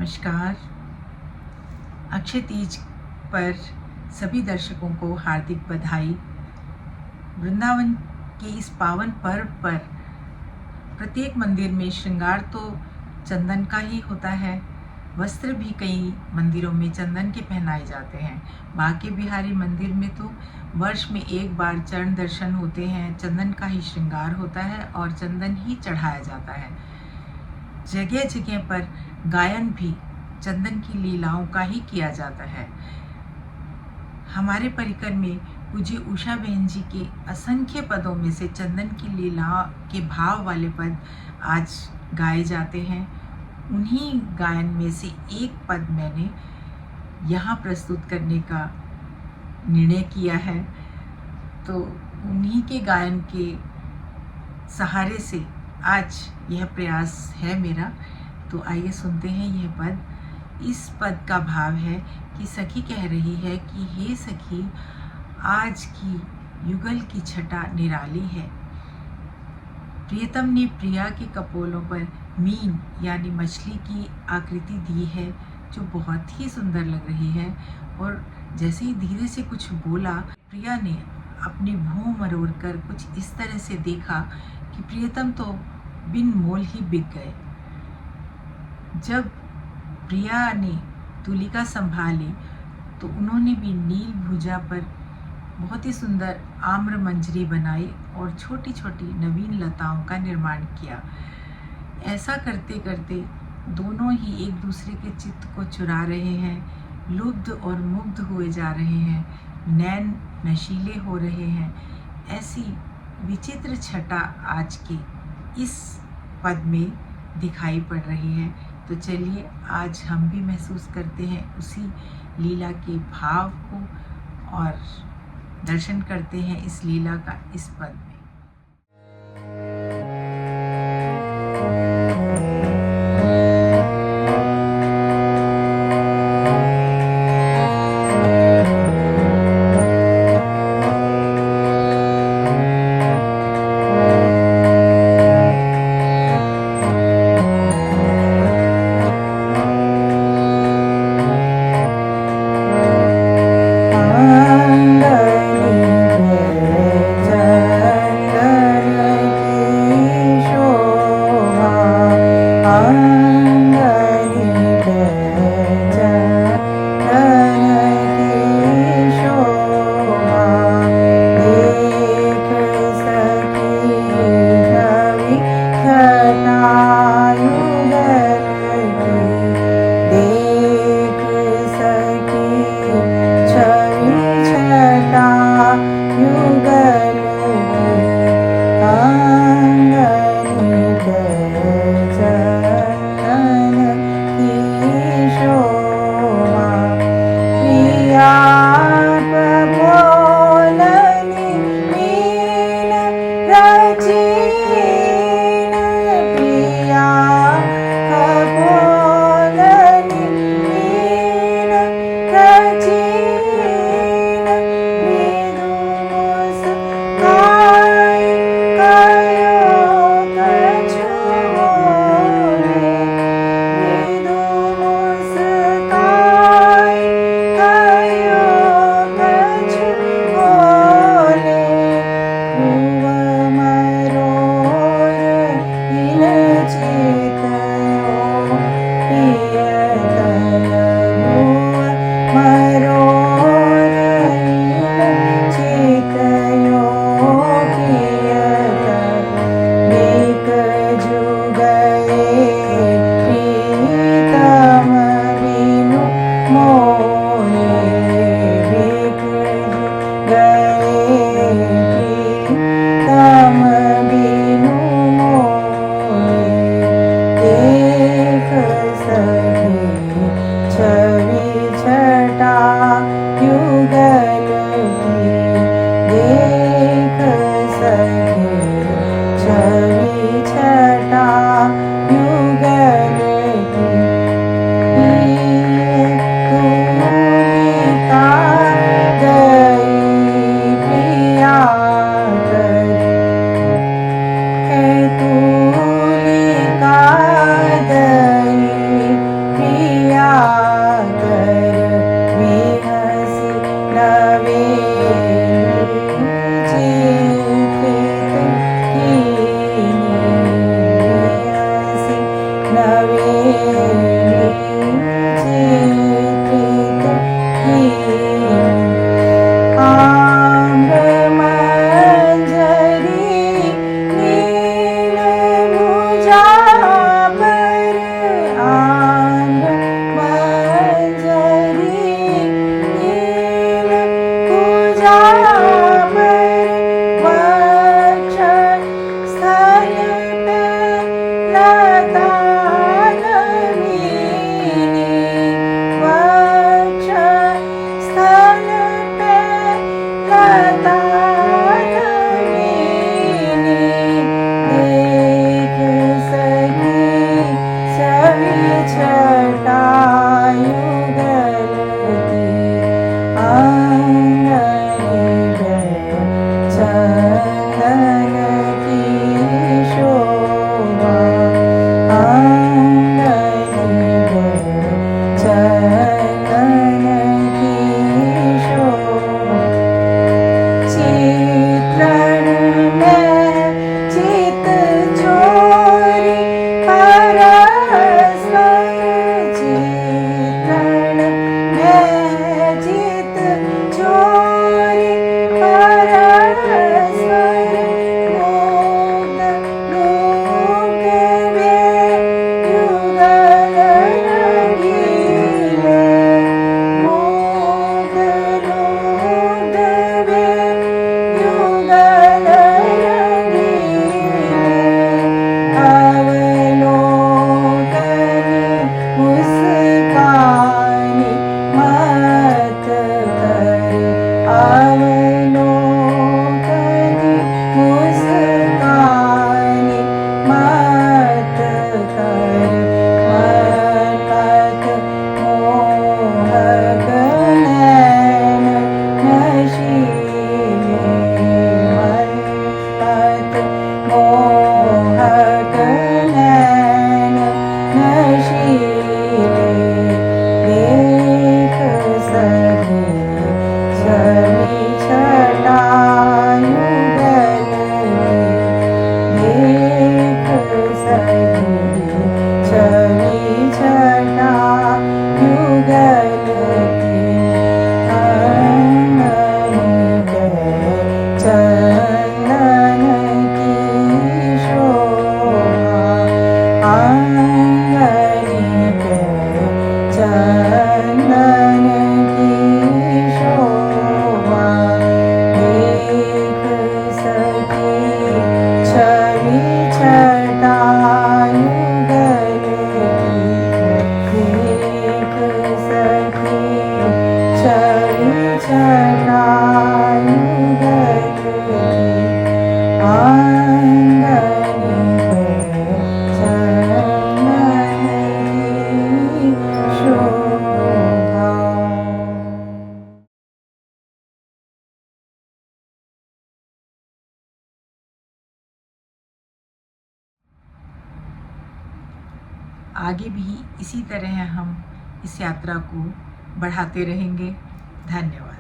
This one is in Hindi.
नमस्कार। अक्षय तीज पर सभी दर्शकों को हार्दिक बधाई। वृंदावन के इस पावन पर्व पर प्रत्येक मंदिर में श्रृंगार तो चंदन का ही होता है। वस्त्र भी कई मंदिरों में चंदन के पहनाए जाते हैं। बांके बिहारी मंदिर में तो वर्ष में एक बार चरण दर्शन होते हैं, चंदन का ही श्रृंगार होता है और चंदन ही चढ़ाया जाता है। जगह जगह पर गायन भी चंदन की लीलाओं का ही किया जाता है। हमारे परिकर में पूज्य उषा बहन जी के असंख्य पदों में से चंदन की लीला के भाव वाले पद आज गाए जाते हैं। उन्हीं गायन में से एक पद मैंने यहाँ प्रस्तुत करने का निर्णय किया है, तो उन्हीं के गायन के सहारे से आज यह प्रयास है मेरा। तो आइए सुनते हैं यह पद। इस पद का भाव है कि सखी कह रही है कि हे सखी, आज की युगल की छटा निराली है। प्रियतम ने प्रिया के कपोलों पर मीन यानी मछली की आकृति दी है, जो बहुत ही सुंदर लग रही है। और जैसे ही धीरे से कुछ बोला, प्रिया ने अपनी भौं मरोड़ कर कुछ इस तरह से देखा कि प्रियतम तो बिन मोल ही बिक गए। जब प्रिया ने तुलिका संभाली तो उन्होंने भी नील भुजा पर बहुत ही सुंदर आम्र मंजरी बनाई और छोटी छोटी नवीन लताओं का निर्माण किया। ऐसा करते करते दोनों ही एक दूसरे के चित्त को चुरा रहे हैं, लुब्ध और मुग्ध हुए जा रहे हैं, नैन नशीले हो रहे हैं। ऐसी विचित्र छटा आज के इस पद में दिखाई पड़ रही है। तो चलिए आज हम भी महसूस करते हैं उसी लीला के भाव को और दर्शन करते हैं इस लीला का इस पद में। आगे भी इसी तरह हम इस यात्रा को बढ़ाते रहेंगे। धन्यवाद।